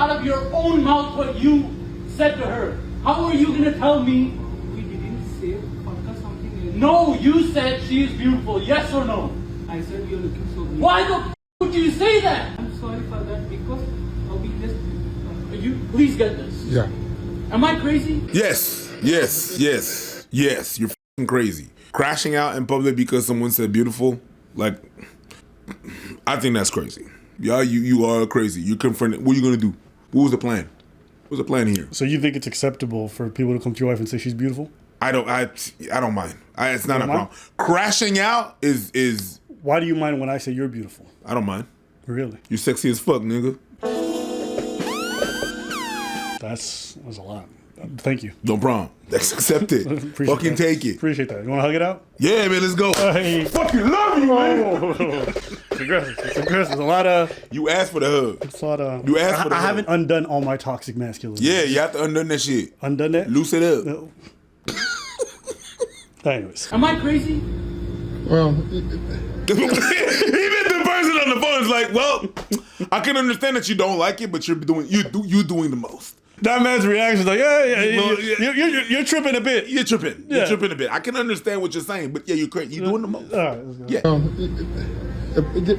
out of your own mouth what you said to her. How are you gonna tell me? We didn't say something else. No, you said she is beautiful. Yes or no? I said you're looking so beautiful. Why the f would you say that? I'm sorry for that because we just. You please get this. Yeah. Am I crazy? Yes. You're f***ing crazy. Crashing out in public because someone said beautiful, like, I think that's crazy. Yeah, you are crazy. You confronted. What are you gonna do? What was the plan? What's the plan here? So you think it's acceptable for people to come to your wife and say she's beautiful? I don't mind. It's not a problem. Crashing out is. Why do you mind when I say you're beautiful? I don't mind. Really? You're sexy as fuck, nigga. That's a lot. Thank you. No problem. That's accepted. Fucking take it. Appreciate that. You want to hug it out? Yeah, man. Let's go. Hey. Fucking love you, man. It's aggressive. It's aggressive. A lot of. You asked for the hug. It's a lot of. You asked for the I hug. haven't undone all my toxic masculinity. Yeah, you have to undone that shit. Undone that? Loose it up. No. Anyways. Am I crazy? Well, even the person on the phone is like, well, I can understand that you don't like it, but you're doing the most. That man's reaction is like, you're tripping a bit. You're tripping. You're tripping a bit. I can understand what you're saying, but yeah, you're crazy. You're doing the most. All right, let's go.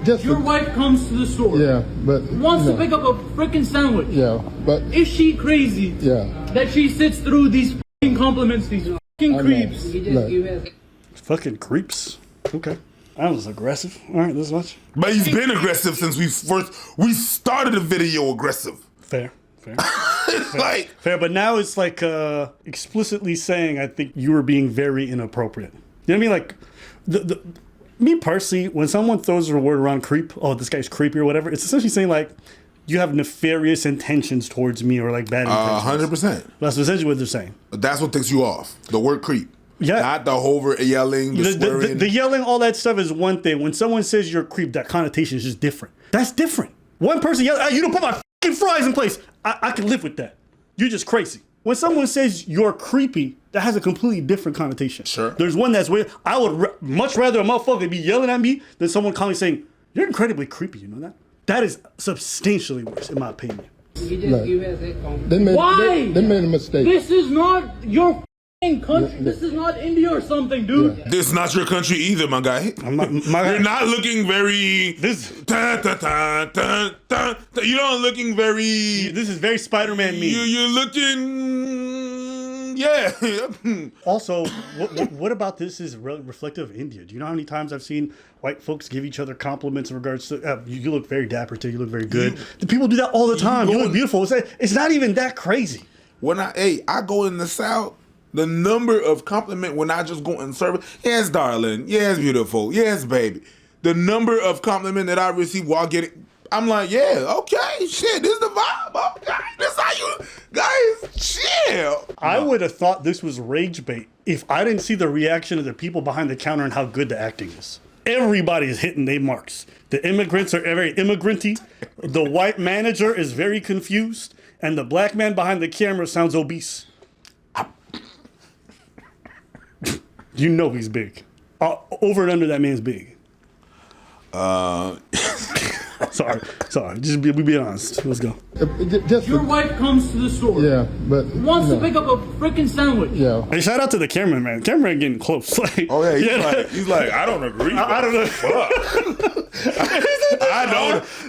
Yeah. Your wife comes to the store. Yeah, but wants to pick up a freaking sandwich. Yeah, but is she crazy? Yeah. That she sits through these fucking compliments, these fucking creeps. Fucking creeps. Okay. That was aggressive. All right, this much. But he's been aggressive since we started the video aggressive. Fair. Fair, but now it's like explicitly saying, I think you were being very inappropriate. You know what I mean? Like, me personally, when someone throws a word around creep, oh, this guy's creepy or whatever, it's essentially saying like, you have nefarious intentions towards me or like bad intentions. 100%. That's essentially what they're saying. That's what takes you off. The word creep. Yeah. Not the hover yelling, the swearing. The yelling, all that stuff is one thing. When someone says you're a creep, that connotation is just different. That's different. One person yells, you don't put my fucking fries in place. I can live with that. You're just crazy. When someone says you're creepy, that has a completely different connotation. Sure. There's one that's weird. I would much rather a motherfucker be yelling at me than someone calling saying, you're incredibly creepy, you know that? That is substantially worse, in my opinion. They made a mistake. This is not your country. This is not India or something, dude. Yeah. This is not your country either, my guy. You're not looking very. You're not looking very. This is very Spider-Man me. You're looking. Yeah. Also, what about this is reflective of India? Do you know how many times I've seen white folks give each other compliments in regards to you look very dapper today, you look very good. The people do that all the time. You look beautiful. It's not even that crazy. When I go in the South. The number of compliment when I just go and serve it. Yes, darling. Yes, beautiful. Yes, baby. The number of compliment that I receive while getting, I'm like, yeah, okay, shit, this is the vibe. Okay, this how you guys chill. I would have thought this was rage bait if I didn't see the reaction of the people behind the counter and how good the acting is. Everybody is hitting their marks. The immigrants are very immigranty. The white manager is very confused, and the black man behind the camera sounds obese. You know he's big. Over and under that man's big. Sorry. Just be honest. Let's go. Your wife comes to the store. Yeah, but wants to pick up a freaking sandwich. Yeah. Hey, shout out to the cameraman, man. Cameraman getting close. Like, oh yeah, he's like, I don't agree. I don't know. Fuck.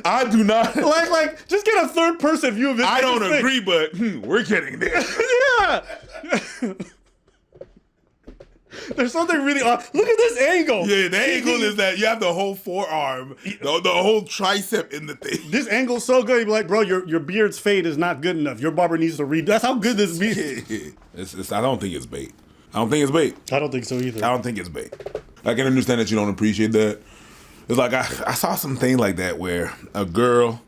I do not. Like, just get a third person view of this. I don't agree, but we're getting there. Yeah. There's something really odd. Look at this angle. Yeah, the angle is that you have the whole forearm, the whole tricep in the thing. This angle's so good. You'd be like, bro, your beard's fade is not good enough. Your barber needs to read. That's how good this beard is. I don't think it's bait. I don't think it's bait. I don't think so either. I don't think it's bait. I can understand that you don't appreciate that. It's like I saw something like that where a girl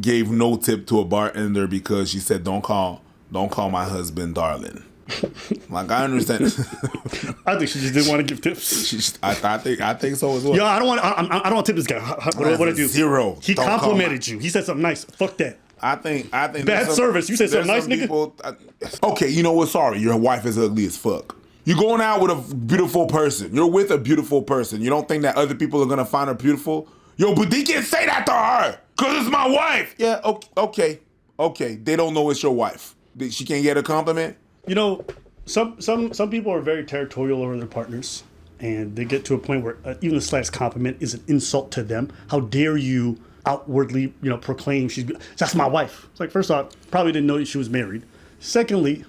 gave no tip to a bartender because she said, don't call my husband darling. Like, I understand. I think she just didn't want to give tips. I think so as well. Yo, I don't want to tip this guy. What I do? Zero. He complimented you. He said something nice. Fuck that. I think bad service. You said something nice, nigga. Okay, you know what? Sorry, your wife is ugly as fuck. You're going out with a beautiful person. You're with a beautiful person. You don't think that other people are gonna find her beautiful? Yo, but they can't say that to her, cause it's my wife. Yeah, okay. Okay, they don't know it's your wife. She can't get a compliment? You know, some people are very territorial over their partners, and they get to a point where even the slightest compliment is an insult to them. How dare you outwardly, proclaim that's my wife? It's like, first off, probably didn't know she was married. Secondly,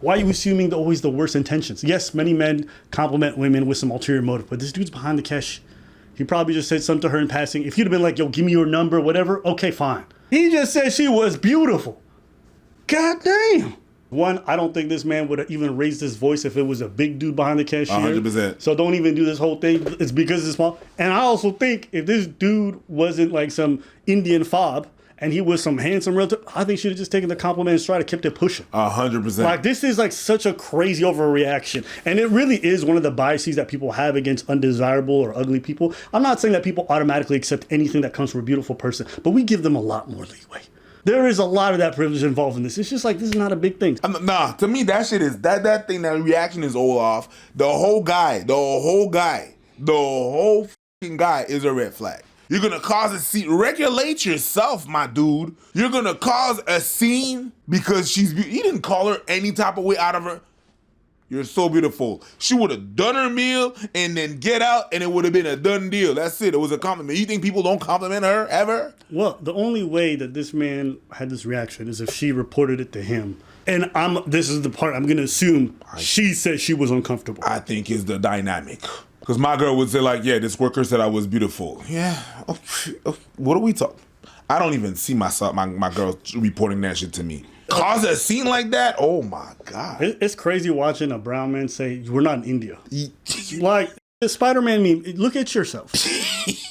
why are you assuming always the worst intentions? Yes, many men compliment women with some ulterior motive, but this dude's behind the cash. He probably just said something to her in passing. If he'd have been like, yo, give me your number, whatever, okay, fine. He just said she was beautiful. God damn. One, I don't think this man would have even raised his voice if it was a big dude behind the cashier. 100%. So don't even do this whole thing. It's because it's small. And I also think if this dude wasn't like some Indian fob and he was some handsome relative, I think she'd have just taken the compliment and tried to kept it pushing. 100%. Like, this is like such a crazy overreaction. And it really is one of the biases that people have against undesirable or ugly people. I'm not saying that people automatically accept anything that comes from a beautiful person, but we give them a lot more leeway. There is a lot of that privilege involved in this. It's just like, this is not a big thing. Nah, to me, that shit is, that thing, that reaction is all off. The whole fucking guy is a red flag. You're gonna cause a scene. Regulate yourself, my dude. You're gonna cause a scene because he didn't call her any type of way out of her. You're so beautiful. She would have done her meal and then get out and it would have been a done deal. That's it. It was a compliment. You think people don't compliment her ever? Well, the only way that this man had this reaction is if she reported it to him. And this is the part I'm going to assume she said she was uncomfortable. I think is the dynamic. Because my girl would say like, yeah, this worker said I was beautiful. Yeah. What are we talking? I don't even see myself, my girl reporting that shit to me. Cause a scene like that? Oh my God. It's crazy watching a brown man say, we're not in India. Like, the Spider-Man meme, look at yourself.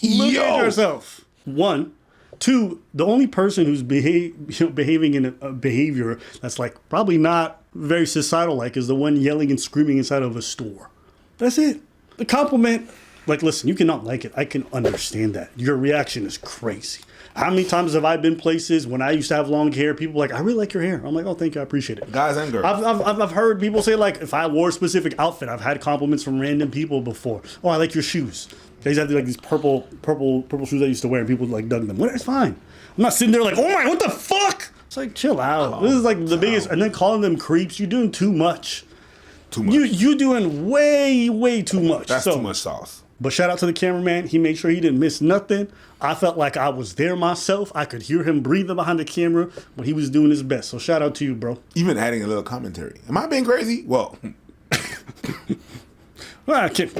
Look at yourself. One. Two, the only person who's behaving in a behavior that's like probably not very societal-like is the one yelling and screaming inside of a store. That's it. The compliment, like, listen, you cannot like it. I can understand that. Your reaction is crazy. How many times have I been places when I used to have long hair, people were like, I really like your hair. I'm like, oh, thank you, I appreciate it. Guys and girls. I've heard people say, like, if I wore a specific outfit, I've had compliments from random people before. Oh, I like your shoes. They used to have like these purple shoes I used to wear, and people like dug them. Well, it's fine. I'm not sitting there like, oh my, what the fuck? It's like, chill out. This is like the biggest, and then calling them creeps. You're doing too much. Too much. You doing way too much. That's too much sauce. But shout out to the cameraman. He made sure he didn't miss nothing. I felt like I was there myself. I could hear him breathing behind the camera, but he was doing his best. So shout out to you, bro. Even adding a little commentary. Am I being crazy? Well. I can't.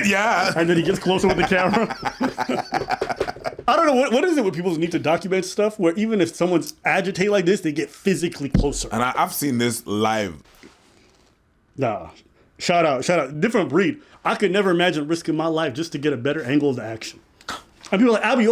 Yeah. And then he gets closer with the camera. I don't know, what is it with people who need to document stuff where even if someone's agitated like this, they get physically closer. And I've seen this live. Nah. Shout out. Different breed. I could never imagine risking my life just to get a better angle of the action. And people are like, Abby,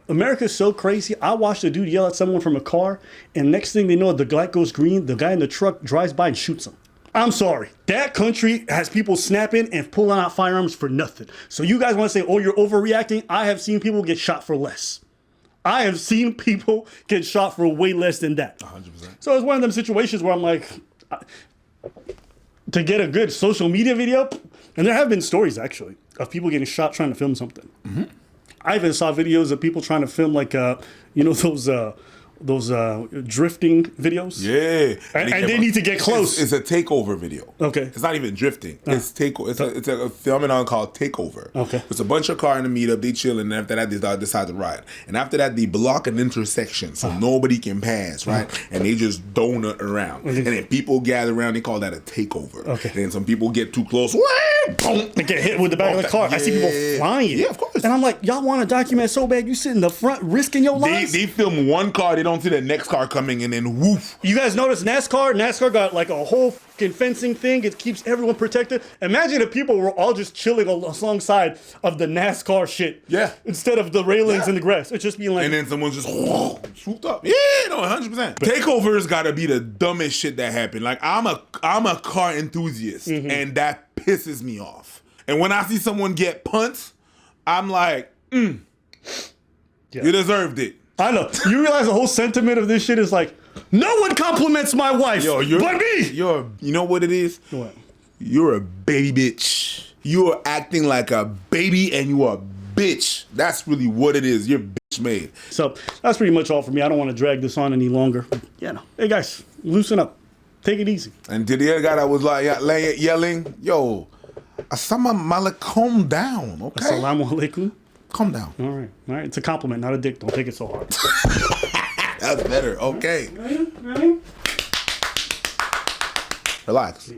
America's so crazy. I watched a dude yell at someone from a car, and next thing they know, the light goes green, the guy in the truck drives by and shoots him. I'm sorry. That country has people snapping and pulling out firearms for nothing. So you guys want to say, oh, you're overreacting? I have seen people get shot for less. I have seen people get shot for way less than that. 100%. So it's one of them situations where I'm like, to get a good social media video, and there have been stories actually of people getting shot trying to film something. Mm-hmm. I even saw videos of people trying to film like, those drifting videos. Yeah. And they need to get close. It's a takeover video. Okay. It's not even drifting. It's takeover. It's a phenomenon called takeover. Okay. It's a bunch of cars in the meetup, they chill, and after that they decide to ride. And after that they block an intersection so nobody can pass, right? And they just donut around. And then people gather around, they call that a takeover. Okay. And then some people get too close. They get hit with the back of the car. I see people flying. Yeah, of course. And I'm like, y'all want to document so bad, you sit in the front risking your lives? They film one car, they don't see the next car coming, and then woof. You guys notice NASCAR? NASCAR got like a whole fucking fencing thing. It keeps everyone protected. Imagine if people were all just chilling alongside of the NASCAR shit. Yeah. Instead of the railings and the grass. It's just being like... And then someone's just swooped up. Yeah, no, 100%. Takeovers gotta be the dumbest shit that happened. Like, I'm a car enthusiast, and that pisses me off. And when I see someone get punts, I'm like, you deserved it. I know. You realize the whole sentiment of this shit is like, no one compliments my wife but me. You know what it is? What? You're a baby bitch. You are acting like a baby and you are bitch. That's really what it is. You're bitch made. So that's pretty much all for me. I don't want to drag this on any longer. Yeah, no. Hey guys, loosen up. Take it easy. And to the other guy that was like yelling, yo, Assalamu alaikum, calm down, okay? Assalamu alaikum. Calm down. All right. All right. It's a compliment, not a dick. Don't take it so hard. That's better. Okay. Ready? Relax.